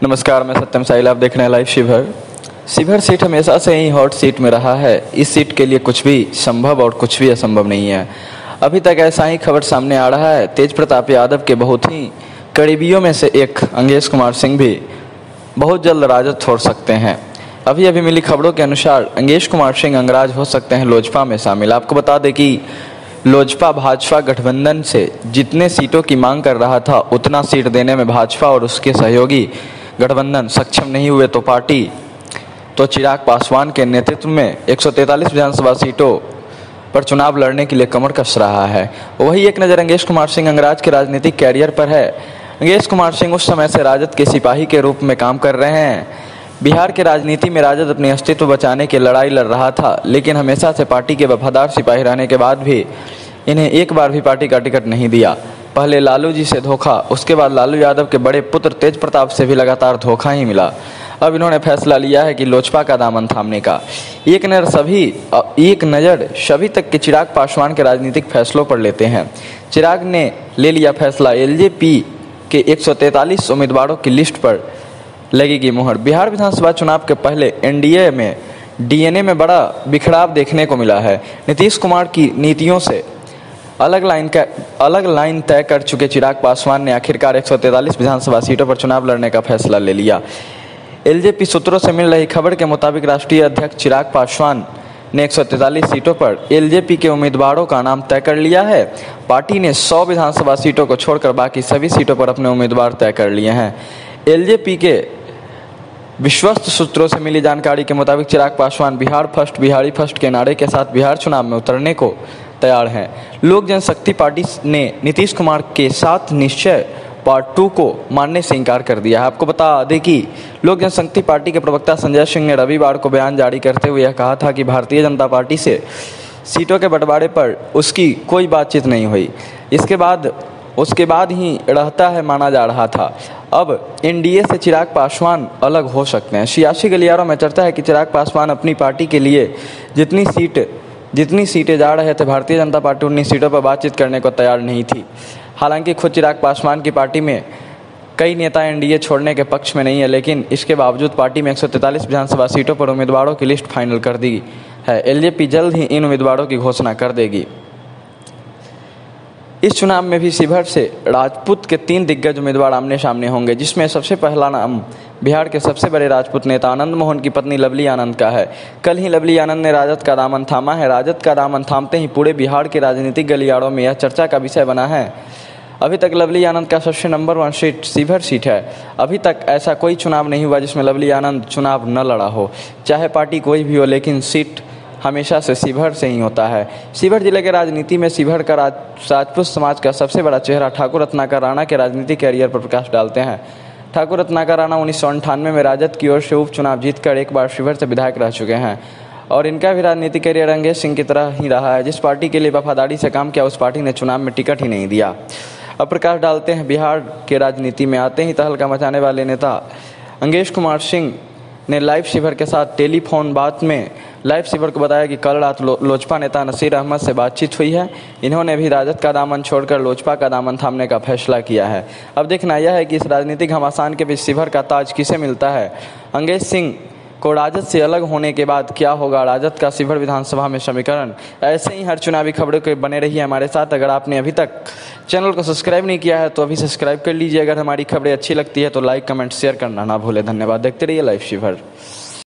नमस्कार, मैं सत्यम साहिल, आप देख रहे हैं लाइव शिवहर। शिवहर सीट हमेशा से ही हॉट सीट में रहा है। इस सीट के लिए कुछ भी संभव और कुछ भी असंभव नहीं है। अभी तक ऐसा ही खबर सामने आ रहा है। तेज प्रताप यादव के बहुत ही करीबियों में से एक अंगेश कुमार सिंह भी बहुत जल्द राजद छोड़ सकते हैं। अभी अभी मिली खबरों के अनुसार अंगेश कुमार सिंह अंगराज हो सकते हैं लोजपा में शामिल। आपको बता दें कि लोजपा भाजपा गठबंधन से जितने सीटों की मांग कर रहा था उतना सीट देने में भाजपा और उसके सहयोगी गठबंधन सक्षम नहीं हुए तो पार्टी चिराग पासवान के नेतृत्व में 143 विधानसभा सीटों पर चुनाव लड़ने के लिए कमर कस रहा है। वही एक नज़र अंगेश कुमार सिंह अंगराज के राजनीतिक कैरियर पर है। अंगेश कुमार सिंह उस समय से राजद के सिपाही के रूप में काम कर रहे हैं। बिहार के राजनीति में राजद अपने अस्तित्व बचाने की लड़ाई लड़ रहा था, लेकिन हमेशा से पार्टी के वफादार सिपाही रहने के बाद भी इन्हें एक बार भी पार्टी का टिकट नहीं दिया। पहले लालू जी से धोखा, उसके बाद लालू यादव के बड़े पुत्र तेज प्रताप से भी लगातार धोखा ही मिला। अब इन्होंने फैसला लिया है कि लोजपा का दामन थामने का। एक नज़र सभी तक के चिराग पासवान के राजनीतिक फैसलों पर लेते हैं। चिराग ने ले लिया फैसला, एलजेपी के 143 उम्मीदवारों की लिस्ट पर लगेगी मुहर। बिहार विधानसभा चुनाव के पहले एनडीए में डीएनए में बड़ा बिखराव देखने को मिला है। नीतीश कुमार की नीतियों से अलग लाइन तय कर चुके चिराग पासवान ने आखिरकार 143 विधानसभा सीटों पर चुनाव लड़ने का फैसला ले लिया। एलजेपी सूत्रों से मिल रही खबर के मुताबिक राष्ट्रीय अध्यक्ष चिराग पासवान ने 143 सीटों पर एलजेपी के उम्मीदवारों का नाम तय कर लिया है। पार्टी ने 100 विधानसभा सीटों को छोड़कर बाकी सभी सीटों पर अपने उम्मीदवार तय कर लिए हैं। एलजेपी के विश्वस्त सूत्रों से मिली जानकारी के मुताबिक चिराग पासवान बिहार फर्स्ट बिहारी फर्स्ट के नारे के साथ बिहार चुनाव में उतरने को तैयार हैं। लोक जनशक्ति पार्टी ने नीतीश कुमार के साथ निश्चय पार्ट 2 को मानने से इनकार कर दिया है। आपको बता दें कि लोक जनशक्ति पार्टी के प्रवक्ता संजय सिंह ने रविवार को बयान जारी करते हुए यह कहा था कि भारतीय जनता पार्टी से सीटों के बंटवारे पर उसकी कोई बातचीत नहीं हुई। उसके बाद ही रहता है माना जा रहा था। अब एनडीए से चिराग पासवान अलग हो सकते हैं। सियासी गलियारों में चर्चा है कि चिराग पासवान अपनी पार्टी के लिए जितनी सीटें जा रहे थे, भारतीय जनता पार्टी उन्हीं सीटों पर बातचीत करने को तैयार नहीं थी। हालांकि खुद चिराग पासवान की पार्टी में कई नेता एनडीए छोड़ने के पक्ष में नहीं है, लेकिन इसके बावजूद पार्टी में 143 विधानसभा सीटों पर उम्मीदवारों की लिस्ट फाइनल कर दी है। एलजेपी जल्द ही इन उम्मीदवारों की घोषणा कर देगी। इस चुनाव में भी शिवहर से राजपूत के 3 दिग्गज उम्मीदवार आमने सामने होंगे, जिसमें सबसे पहला नाम बिहार के सबसे बड़े राजपूत नेता आनंद मोहन की पत्नी लवली आनंद का है। कल ही लवली आनंद ने राजद का दामन थामा है। राजद का दामन थामते ही पूरे बिहार के राजनीतिक गलियारों में यह चर्चा का विषय बना है। अभी तक लवली आनंद का सबसे नंबर 1 सीट शिवहर सीट है। अभी तक ऐसा कोई चुनाव नहीं हुआ जिसमें लवली आनंद चुनाव न लड़ा हो, चाहे पार्टी कोई भी हो, लेकिन सीट हमेशा से शिवहर से ही होता है। शिवहर जिले के राजनीति में शिवहर का राजपूत समाज का सबसे बड़ा चेहरा ठाकुर रत्नाकर राणा के राजनीतिक कैरियर पर प्रकाश डालते हैं। ठाकुर रत्नाकर राणा 1998 में राजद की ओर से उपचुनाव जीतकर एक बार शिवहर से विधायक रह चुके हैं और इनका भी राजनीतिक कैरियर अंगेश सिंह की तरह ही रहा है। जिस पार्टी के लिए वफादारी से काम किया, उस पार्टी ने चुनाव में टिकट ही नहीं दिया। अब प्रकाश डालते हैं बिहार के राजनीति में। आते ही तहलका मचाने वाले नेता अंगेश कुमार सिंह ने लाइव शिवहर के साथ टेलीफोन बात में लाइव शिवहर को बताया कि कल रात लोजपा नेता नसीर अहमद से बातचीत हुई है। इन्होंने भी राजद का दामन छोड़कर लोजपा का दामन थामने का फैसला किया है। अब देखना यह है कि इस राजनीतिक घमासान के बीच शिवहर का ताज किसे मिलता है। अंगेश सिंह को राजद से अलग होने के बाद क्या होगा राजद का शिवहर विधानसभा में समीकरण। ऐसे ही हर चुनावी खबरों के बने रहिए हमारे साथ। अगर आपने अभी तक चैनल को सब्सक्राइब नहीं किया है तो अभी सब्सक्राइब कर लीजिए। अगर हमारी खबरें अच्छी लगती है तो लाइक कमेंट शेयर करना ना भूलें। धन्यवाद। देखते रहिए लाइव शिवहर।